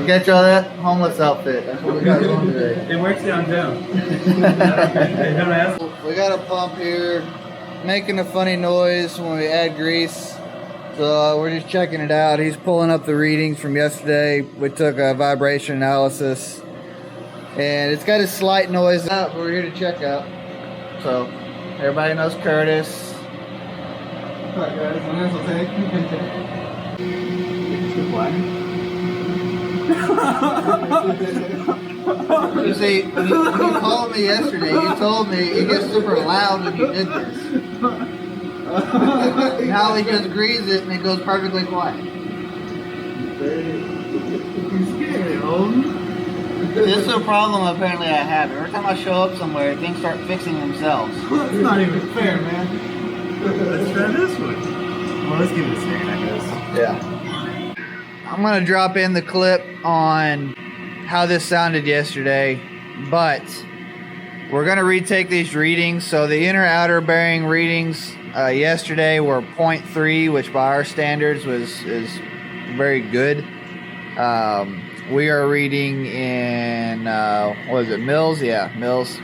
catch all that? Homeless outfit. That's what we got on today. It works downtown. We got a pump here making a funny noise when we add grease. So we're just checking it out. He's pulling up the readings from yesterday. We took a vibration analysis. And it's got a slight noise out, but we're here to check out. So everybody knows Curtis. What's up, guys? My name's Jose. You see, when you called me yesterday, you told me it gets super loud when you did this. Now he just greases it and it goes perfectly quiet. This is a problem apparently I have. Every time I show up somewhere, things start fixing themselves. That's not even fair, man. Let's try this one. Well, let's give it a second, I guess. Yeah. I'm going to drop in the clip on how this sounded yesterday, but we're going to retake these readings. So the inner outer bearing readings yesterday were 0.3, which by our standards is very good. We are reading in, what is it, mils? Yeah, mils.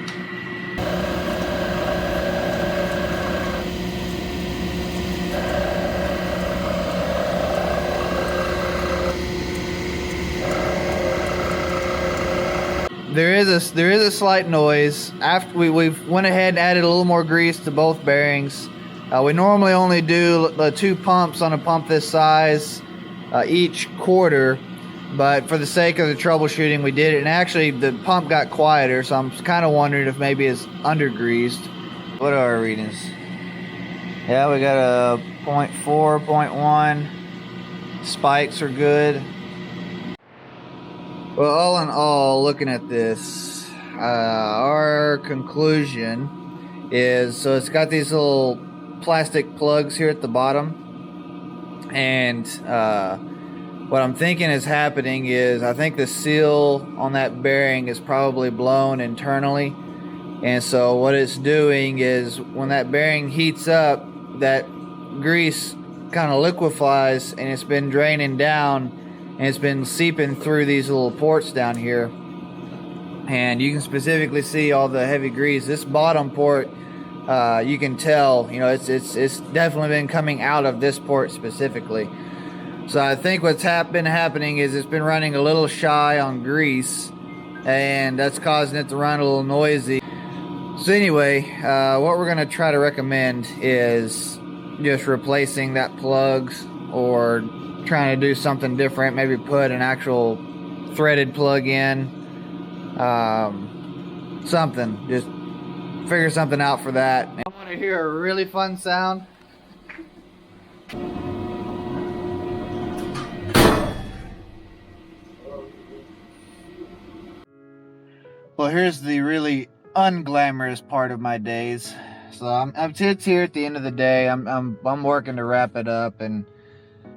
There is a slight noise. After we've went ahead and added a little more grease to both bearings. We normally only do the 2 pumps on a pump this size each quarter, but for the sake of the troubleshooting, we did it. And actually, the pump got quieter, so I'm kind of wondering if maybe it's under-greased. What are our readings? Yeah, we got a 0.4, 0.1. Spikes are good. Well, all in all, looking at this, our conclusion is, so it's got these little plastic plugs here at the bottom, and what I'm thinking is happening is I think the seal on that bearing is probably blown internally, and so what it's doing is when that bearing heats up, that grease kind of liquefies and it's been draining down. And it's been seeping through these little ports down here, and you can specifically see all the heavy grease. This bottom port, you can tell, you know, it's definitely been coming out of this port specifically. So I think what's been happening is it's been running a little shy on grease, and that's causing it to run a little noisy. So anyway, what we're gonna try to recommend is just replacing that plugs, or trying to do something different, maybe put an actual threaded plug in, something, just figure something out for that. I want to hear a really fun sound. Well, here's the really unglamorous part of my days. So it's here at the end of the day. I'm working to wrap it up and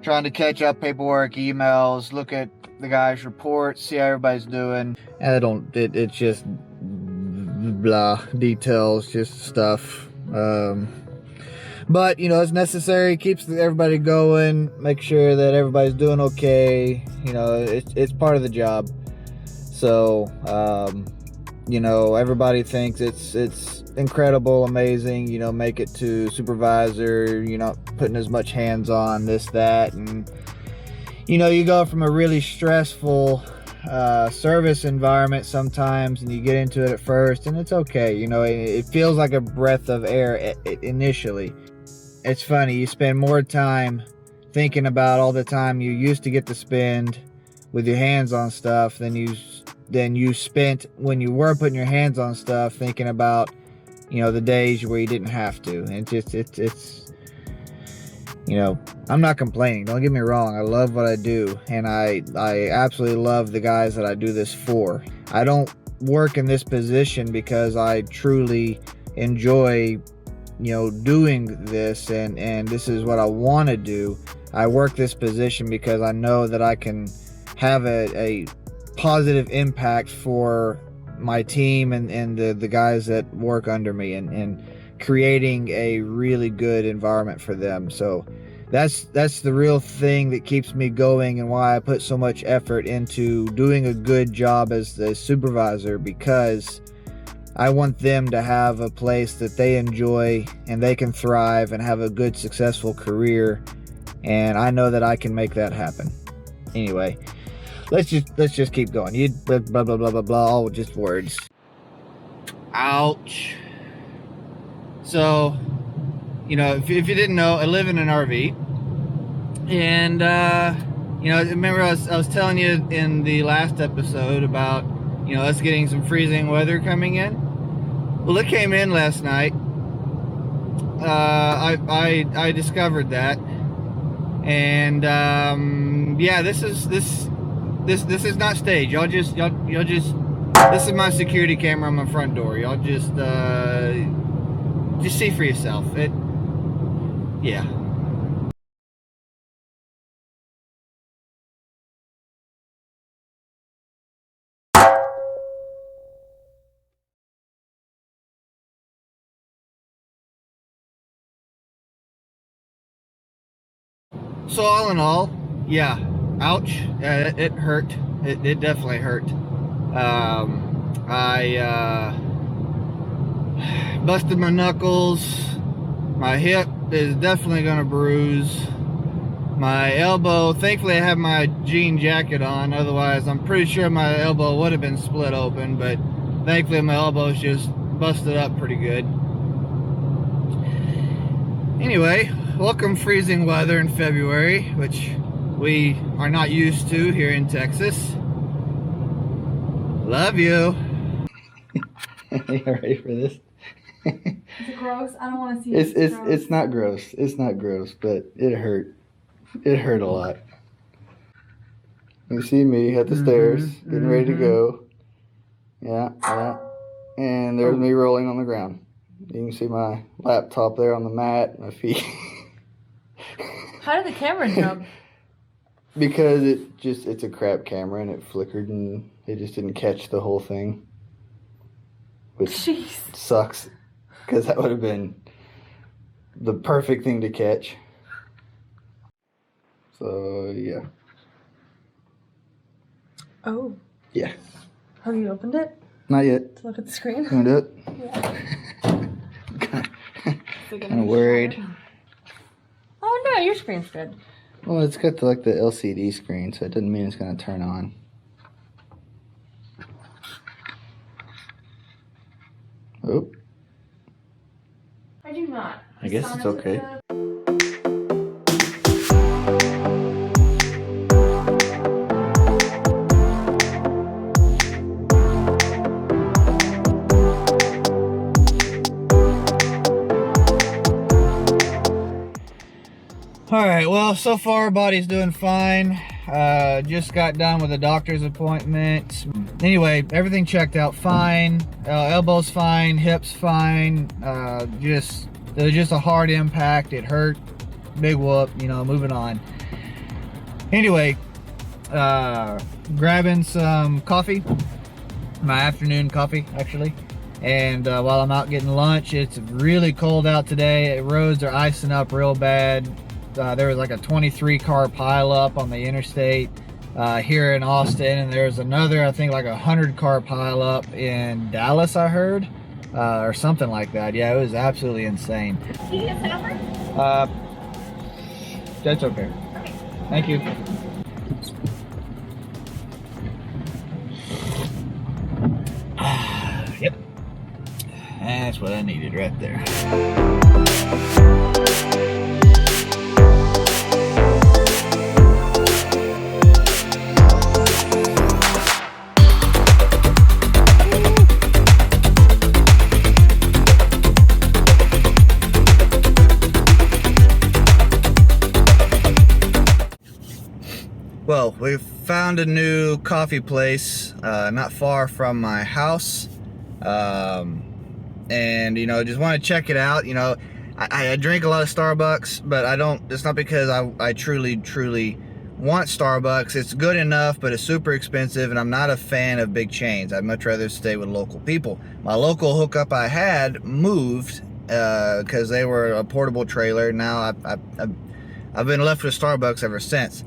trying to catch up paperwork, emails, look at the guys' reports, see how everybody's doing. It's just blah, details, just stuff. But, you know, it's necessary, keeps everybody going, make sure that everybody's doing okay. You know, it's part of the job. So, you know, everybody thinks it's incredible, amazing, you know, make it to supervisor, you know, putting as much hands on this, that, and you know, you go from a really stressful service environment sometimes, and you get into it at first, and it's okay, you know, it feels like a breath of air initially. It's funny, you spend more time thinking about all the time you used to get to spend with your hands on stuff than you spent when you were putting your hands on stuff, thinking about, you know, the days where you didn't have to. And it's you know, I'm not complaining, don't get me wrong. I love what I do, and I absolutely love the guys that I do this for. I don't work in this position because I truly enjoy, you know, doing this, and this is what I want to do. I work this position because I know that I can have a positive impact for my team and the guys that work under me, and creating a really good environment for them. So that's the real thing that keeps me going and why I put so much effort into doing a good job as the supervisor, because I want them to have a place that they enjoy and they can thrive and have a good, successful career. And I know that I can make that happen. Anyway, let's just keep going. You blah blah blah blah blah blah, all just words. Ouch. So, you know, if you didn't know, I live in an RV, and you know, remember I was telling you in the last episode about, you know, us getting some freezing weather coming in. Well, it came in last night. I discovered that, and yeah, this is not staged. Y'all just this is my security camera on my front door. Y'all just see for yourself. Yeah. So all in all, yeah, ouch, it hurt. It definitely hurt. I busted my knuckles. My hip is definitely gonna bruise. My elbow, thankfully I have my jean jacket on, otherwise I'm pretty sure my elbow would have been split open, but thankfully my elbow's just busted up pretty good. Anyway, welcome freezing weather in February, which we are not used to here in Texas. Love you. Are you ready for this? Is it gross? I don't want to see it. It's not gross. It's not gross, but it hurt. It hurt a lot. You see me at the stairs, getting ready to go. Yeah. And there's me rolling on the ground. You can see my laptop there on the mat, my feet. How did the camera jump? Because it's a crap camera and it flickered and it just didn't catch the whole thing. Which Jeez. Sucks, because that would have been the perfect thing to catch. So, yeah. Oh. Yeah. Have you opened it? Not yet. To look at the screen? You want to do it? Yeah. Kind of worried. Oh no, your screen's good. Well, it's got the LCD screen, so it doesn't mean it's going to turn on. Oh. I do not. I guess it's okay. Alright, well, so far body's doing fine. Just got done with a doctor's appointment. Anyway, everything checked out fine. Elbow's fine, hips fine. It was just a hard impact. It hurt. Big whoop, you know, moving on. Anyway, grabbing some coffee. My afternoon coffee, actually. And while I'm out getting lunch, it's really cold out today. Roads are icing up real bad. There was like a 23 car pileup on the interstate here in Austin, and there's another, I think, like 100 car pileup in Dallas, I heard, or something like that. Yeah, it was absolutely insane. Can you get the number? That's okay. Okay. Thank you. Yep. That's what I needed right there. Well, we've found a new coffee place not far from my house, and you know, just want to check it out. You know, I drink a lot of Starbucks, but I don't. It's not because I truly want Starbucks. It's good enough, but it's super expensive, and I'm not a fan of big chains. I'd much rather stay with local people. My local hookup I had moved because they were a portable trailer. Now I've been left with Starbucks ever since.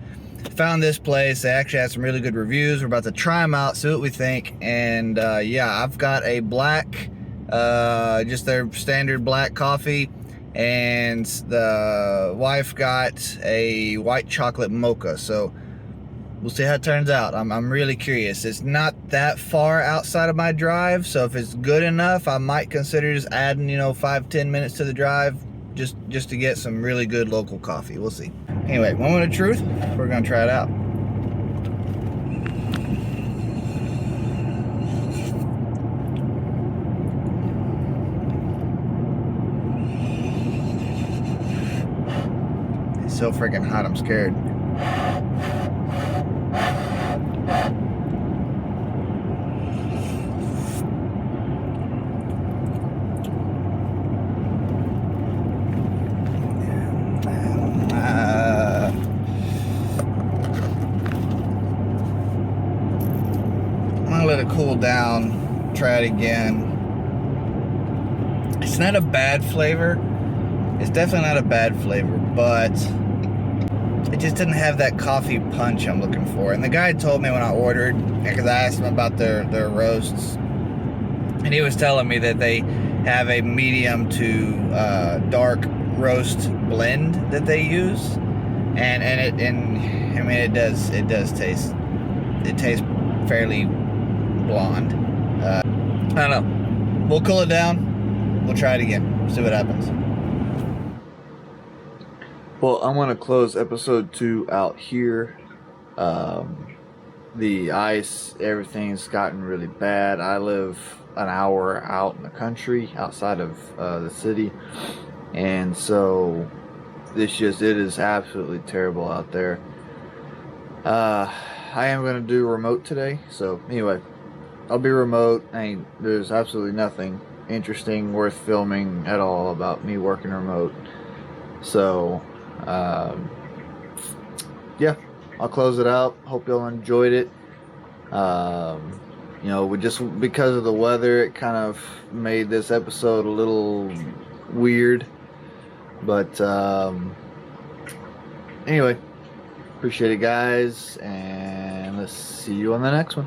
Found this place. They actually had some really good reviews. We're about to try them out, see what we think. And yeah, I've got a black, just their standard black coffee, and the wife got a white chocolate mocha. So we'll see how it turns out. I'm really curious. It's not that far outside of my drive, so if it's good enough, I might consider just adding, you know, 5-10 minutes to the drive, just to get some really good local coffee. We'll see. Anyway, moment of truth. We're gonna try it out. It's so freaking hot, I'm scared. Let it cool down, try it again. It's not a bad flavor. It's definitely not a bad flavor, but it just didn't have that coffee punch I'm looking for. And the guy told me when I ordered, because I asked him about their roasts, and he was telling me that they have a medium to dark roast blend that they use, and I mean it does taste fairly blonde. I don't know. We'll cool it down. We'll try it again. See what happens. Well, I'm gonna close episode 2 out here. The ice, everything's gotten really bad. I live an hour out in the country, outside of the city, and so it is absolutely terrible out there. I am gonna do remote today, so anyway. I'll be remote. There's absolutely nothing interesting worth filming at all about me working remote. So, yeah, I'll close it out. Hope y'all enjoyed it. You know, because of the weather, it kind of made this episode a little weird. But, anyway, appreciate it, guys, and let's see you on the next one.